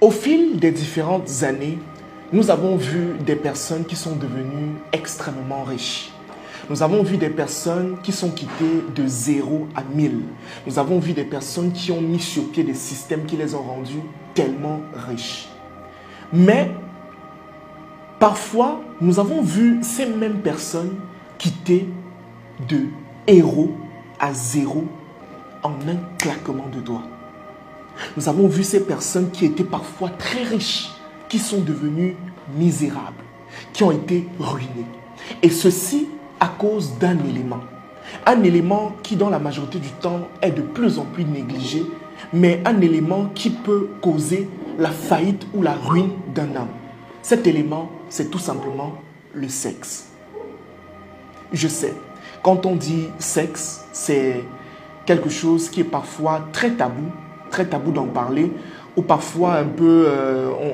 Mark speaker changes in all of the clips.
Speaker 1: Au fil des différentes années, nous avons vu des personnes qui sont devenues extrêmement riches. Nous avons vu des personnes qui sont quittées de 0 à 1000. Nous avons vu des personnes qui ont mis sur pied des systèmes qui les ont rendus tellement riches. Mais parfois, nous avons vu ces mêmes personnes quitter de héros à 0 en un claquement de doigts. Nous avons vu ces personnes qui étaient parfois très riches, qui sont devenues misérables, qui ont été ruinées. Et ceci à cause d'un élément. Un élément qui, dans la majorité du temps, est de plus en plus négligé, mais un élément qui peut causer la faillite ou la ruine d'un homme. Cet élément, c'est tout simplement le sexe. Je sais, quand on dit sexe, c'est quelque chose qui est parfois très tabou d'en parler, ou parfois un peu,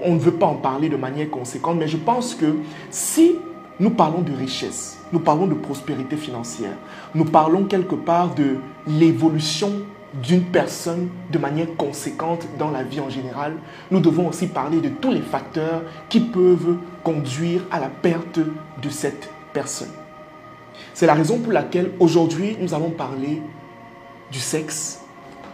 Speaker 1: on ne veut pas en parler de manière conséquente, mais je pense que si nous parlons de richesse, nous parlons de prospérité financière, nous parlons quelque part de l'évolution d'une personne de manière conséquente dans la vie en général, nous devons aussi parler de tous les facteurs qui peuvent conduire à la perte de cette personne. C'est la raison pour laquelle aujourd'hui nous allons parler du sexe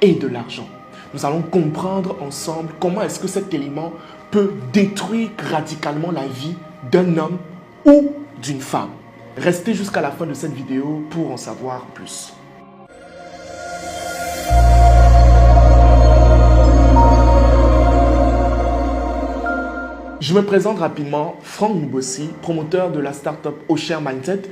Speaker 1: et de l'argent. Nous allons comprendre ensemble comment est-ce que cet élément peut détruire radicalement la vie d'un homme ou d'une femme. Restez jusqu'à la fin de cette vidéo pour en savoir plus. Je me présente rapidement, Franck Nubossi, promoteur de la startup Osher Mindset.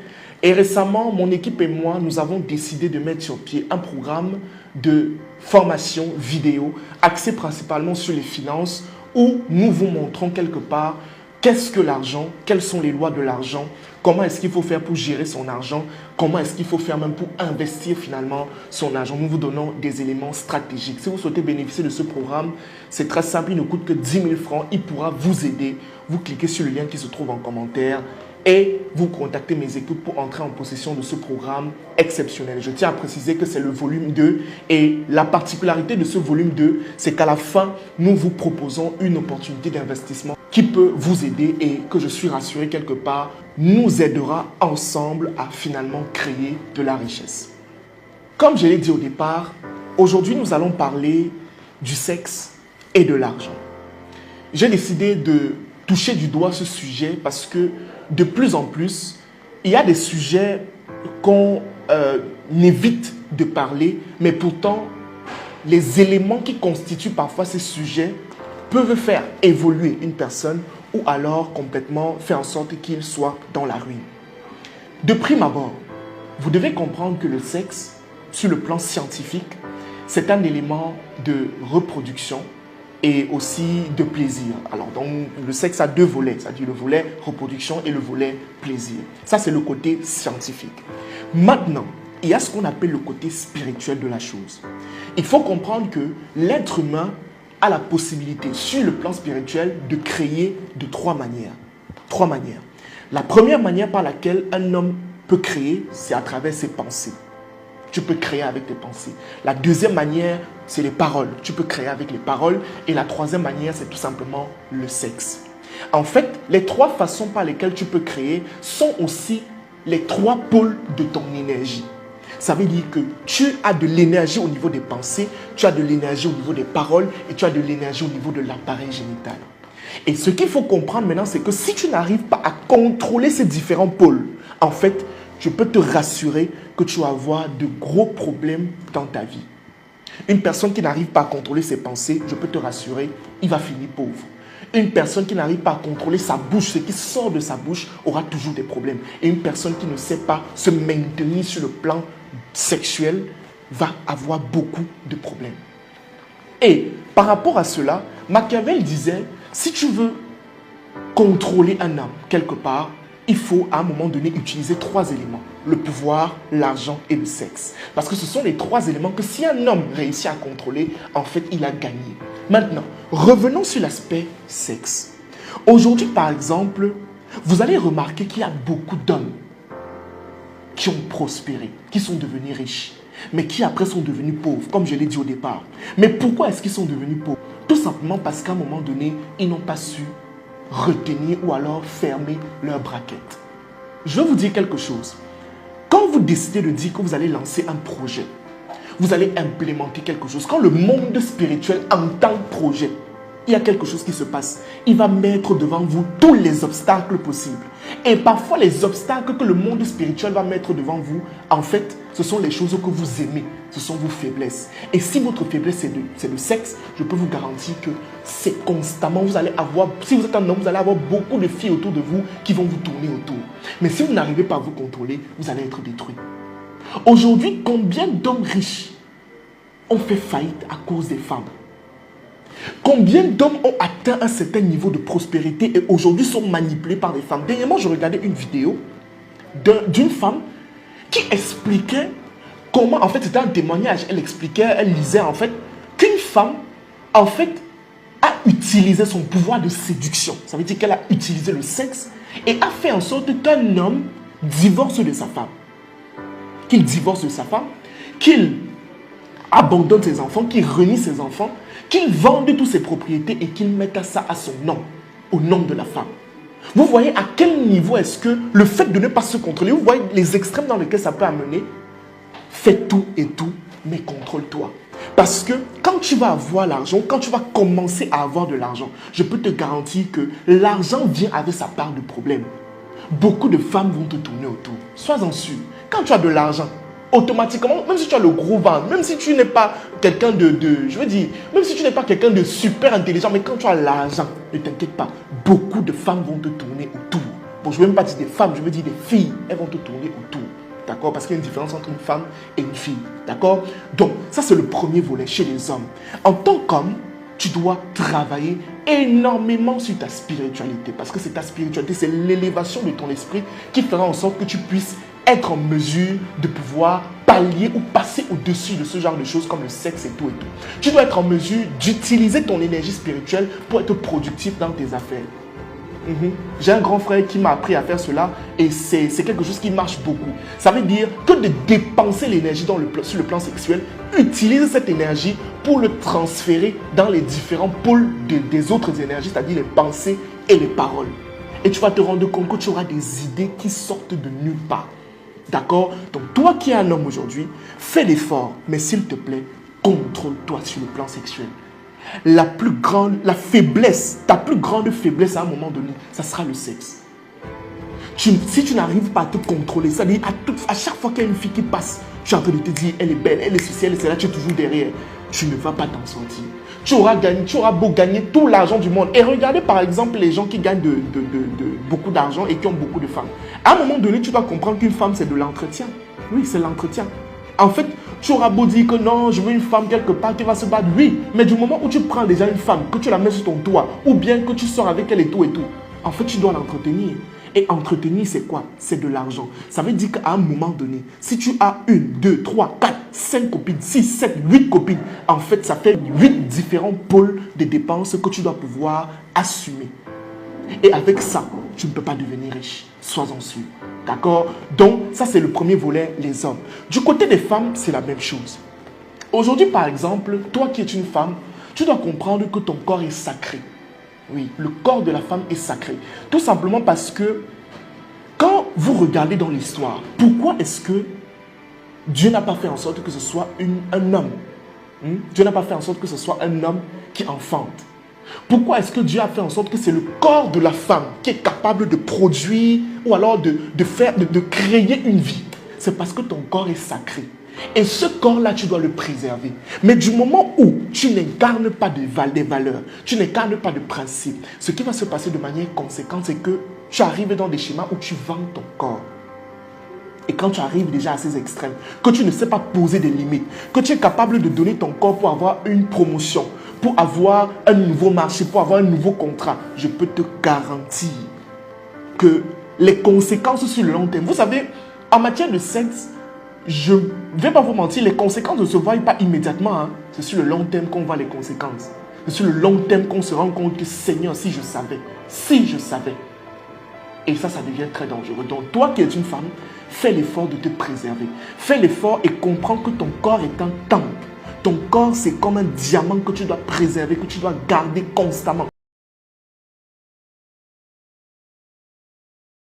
Speaker 1: Et récemment, mon équipe et moi, nous avons décidé de mettre sur pied un programme de formation vidéo axé principalement sur les finances où nous vous montrons quelque part qu'est-ce que l'argent, quelles sont les lois de l'argent, comment est-ce qu'il faut faire pour gérer son argent, comment est-ce qu'il faut faire même pour investir finalement son argent. Nous vous donnons des éléments stratégiques. Si vous souhaitez bénéficier de ce programme, c'est très simple, il ne coûte que 10 000 francs. Il pourra vous aider. Vous cliquez sur le lien qui se trouve en commentaire et vous contactez mes équipes pour entrer en possession de ce programme exceptionnel. Je tiens à préciser que c'est le volume 2 et la particularité de ce volume 2, c'est qu'à la fin, nous vous proposons une opportunité d'investissement qui peut vous aider et que je suis rassuré quelque part, nous aidera ensemble à finalement créer de la richesse. Comme je l'ai dit au départ, aujourd'hui nous allons parler du sexe et de l'argent. J'ai décidé de toucher du doigt ce sujet parce que de plus en plus, il y a des sujets qu'on évite de parler, mais pourtant, les éléments qui constituent parfois ces sujets peuvent faire évoluer une personne ou alors complètement faire en sorte qu'il soit dans la ruine. De prime abord, vous devez comprendre que le sexe, sur le plan scientifique, c'est un élément de reproduction et aussi de plaisir. Alors, donc, le sexe a deux volets, c'est-à-dire le volet reproduction et le volet plaisir. Ça, c'est le côté scientifique. Maintenant, il y a ce qu'on appelle le côté spirituel de la chose. Il faut comprendre que l'être humain a la possibilité, sur le plan spirituel, de créer de trois manières. Trois manières. La première manière par laquelle un homme peut créer, c'est à travers ses pensées. Tu peux créer avec tes pensées. La deuxième manière, c'est les paroles. Tu peux créer avec les paroles. Et la troisième manière, c'est tout simplement le sexe. En fait, les trois façons par lesquelles tu peux créer sont aussi les trois pôles de ton énergie. Ça veut dire que tu as de l'énergie au niveau des pensées, tu as de l'énergie au niveau des paroles et tu as de l'énergie au niveau de l'appareil génital. Et ce qu'il faut comprendre maintenant, c'est que si tu n'arrives pas à contrôler ces différents pôles, en fait, je peux te rassurer que tu vas avoir de gros problèmes dans ta vie. Une personne qui n'arrive pas à contrôler ses pensées, je peux te rassurer, il va finir pauvre. Une personne qui n'arrive pas à contrôler sa bouche, ce qui sort de sa bouche, aura toujours des problèmes. Et une personne qui ne sait pas se maintenir sur le plan sexuel va avoir beaucoup de problèmes. Et par rapport à cela, Machiavel disait, si tu veux contrôler un homme quelque part, il faut à un moment donné utiliser trois éléments. Le pouvoir, l'argent et le sexe. Parce que ce sont les trois éléments que si un homme réussit à contrôler, en fait, il a gagné. Maintenant, revenons sur l'aspect sexe. Aujourd'hui, par exemple, vous allez remarquer qu'il y a beaucoup d'hommes qui ont prospéré, qui sont devenus riches, mais qui après sont devenus pauvres, comme je l'ai dit au départ. Mais pourquoi est-ce qu'ils sont devenus pauvres? Tout simplement parce qu'à un moment donné, ils n'ont pas su retenir ou alors fermer leur braquette. Je vais vous dire quelque chose. Quand vous décidez de dire que vous allez lancer un projet, vous allez implémenter quelque chose. Quand le monde spirituel entend projet, il y a quelque chose qui se passe. Il va mettre devant vous tous les obstacles possibles. Et parfois, les obstacles que le monde spirituel va mettre devant vous, en fait, ce sont les choses que vous aimez. Ce sont vos faiblesses. Et si votre faiblesse, c'est le sexe, je peux vous garantir que c'est constamment, vous allez avoir, si vous êtes un homme, vous allez avoir beaucoup de filles autour de vous qui vont vous tourner autour. Mais si vous n'arrivez pas à vous contrôler, vous allez être détruit. Aujourd'hui, combien d'hommes riches ont fait faillite à cause des femmes? Combien d'hommes ont atteint un certain niveau de prospérité et aujourd'hui sont manipulés par des femmes? Dernièrement, je regardais une vidéo d'une femme qui expliquait comment, en fait, c'était un témoignage. Elle expliquait, elle disait en fait qu'une femme, en fait, a utilisé son pouvoir de séduction. Ça veut dire qu'elle a utilisé le sexe et a fait en sorte qu'un homme divorce de sa femme. Qu'il divorce de sa femme, qu'il abandonne ses enfants, qu'il renie ses enfants, qu'il vende toutes ses propriétés et qu'il mette ça à son nom, au nom de la femme. Vous voyez à quel niveau est-ce que le fait de ne pas se contrôler, vous voyez les extrêmes dans lesquels ça peut amener. Fais tout et tout, mais contrôle-toi. Parce que quand tu vas avoir l'argent, quand tu vas commencer à avoir de l'argent, je peux te garantir que l'argent vient avec sa part de problème. Beaucoup de femmes vont te tourner autour. Sois-en sûr. Quand tu as de l'argent, automatiquement, même si tu as le gros ventre, même si tu n'es pas quelqu'un je veux dire, même si tu n'es pas quelqu'un de super intelligent, mais quand tu as l'argent, ne t'inquiète pas, beaucoup de femmes vont te tourner autour. Bon, je ne veux même pas dire des femmes, je veux dire des filles, elles vont te tourner autour. D'accord? Parce qu'il y a une différence entre une femme et une fille. D'accord? Donc, ça c'est le premier volet chez les hommes. En tant qu'homme, tu dois travailler énormément sur ta spiritualité. Parce que c'est ta spiritualité, c'est l'élévation de ton esprit qui fera en sorte que tu puisses être en mesure de pouvoir pallier ou passer au-dessus de ce genre de choses comme le sexe et tout et tout. Tu dois être en mesure d'utiliser ton énergie spirituelle pour être productif dans tes affaires. J'ai un grand frère qui m'a appris à faire cela et c'est quelque chose qui marche beaucoup. Ça veut dire que de dépenser l'énergie sur le plan sexuel, utilise cette énergie pour le transférer dans les différents pôles des autres énergies, c'est-à-dire les pensées et les paroles. Et tu vas te rendre compte que tu auras des idées qui sortent de nulle part. D'accord? Donc toi qui es un homme aujourd'hui, fais l'effort, mais s'il te plaît, contrôle-toi sur le plan sexuel. Ta plus grande faiblesse à un moment donné, ça sera le sexe. Si tu n'arrives pas à te contrôler, ça veut dire à chaque fois qu'il y a une fille qui passe, tu es en train de te dire, elle est belle, elle est ceci, elle est cela, tu es toujours derrière. Tu ne vas pas t'en sortir. Tu auras beau gagner tout l'argent du monde. Et regardez par exemple les gens qui gagnent beaucoup d'argent et qui ont beaucoup de femmes. À un moment donné, tu dois comprendre qu'une femme, c'est de l'entretien. Oui, c'est l'entretien. En fait, tu auras beau dire que non, je veux une femme quelque part qui va se battre. Oui, mais du moment où tu prends déjà une femme, que tu la mets sur ton toit, ou bien que tu sors avec elle et tout, en fait, tu dois l'entretenir. Et entretenir, c'est quoi? C'est de l'argent. Ça veut dire qu'à un moment donné, si tu as 1, 2, 3, 4, 5 copines, 6, 7, 8 copines, en fait, ça fait 8 différents pôles de dépenses que tu dois pouvoir assumer. Et avec ça, tu ne peux pas devenir riche. Sois-en sûr. D'accord? Donc, ça, c'est le premier volet, les hommes. Du côté des femmes, c'est la même chose. Aujourd'hui, par exemple, toi qui es une femme, tu dois comprendre que ton corps est sacré. Oui, le corps de la femme est sacré. Tout simplement parce que quand vous regardez dans l'histoire, pourquoi est-ce que Dieu n'a pas fait en sorte que ce soit un homme? Dieu n'a pas fait en sorte que ce soit un homme qui enfante. Pourquoi est-ce que Dieu a fait en sorte que c'est le corps de la femme qui est capable de produire ou alors de créer une vie? C'est parce que ton corps est sacré. Et ce corps-là, tu dois le préserver. Mais du moment où tu n'incarnes pas des valeurs, tu n'incarnes pas de principes, ce qui va se passer de manière conséquente, c'est que tu arrives dans des schémas où tu vends ton corps. Et quand tu arrives déjà à ces extrêmes, que tu ne sais pas poser des limites, que tu es capable de donner ton corps pour avoir une promotion, pour avoir un nouveau marché, pour avoir un nouveau contrat, je peux te garantir que les conséquences sur le long terme, vous savez, en matière de sexe, je ne vais pas vous mentir, les conséquences ne se voient pas immédiatement. C'est sur le long terme qu'on voit les conséquences. C'est sur le long terme qu'on se rend compte que Seigneur, si je savais. Et ça devient très dangereux. Donc toi qui es une femme, fais l'effort de te préserver. Fais l'effort et comprends que ton corps est un temple. Ton corps, c'est comme un diamant que tu dois préserver, que tu dois garder constamment.